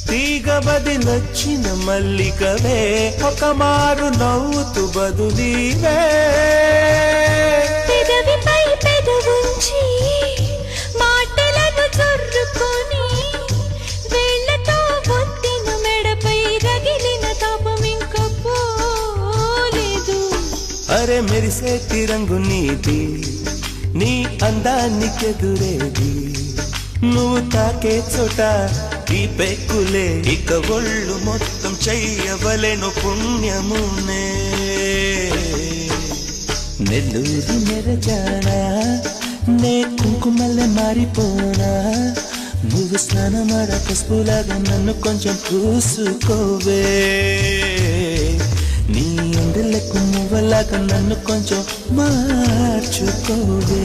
తీగ బదిలొచ్చిన మల్లికవే ఒక మారు నవ్వుతూ బదులీవే పెదవిపై పెదవుంచి మాటలను చొర్రుకొని వేళ్లతో ఒత్తిన మెడపై రగిలిన తాపం ఇంక పోలేదు. అరే మెరిసే తిరంగు నీది నీ అందానికెదురేది నువ్వు తాకే చోట ఈ పెక్కులే ఇక ఒళ్ళు మొత్తం చెయ్యవలెను పుణ్యమునే నెల్లూరు నెరజానా నే కుంకుమల్లె మారిపోనా నువ్వు స్నానమాడ పసుపులాగా నన్ను కొంచెం పూసుకోవే నీ ఎండలకు మువ్వలాగా నన్ను కొంచెం మార్చుకోవే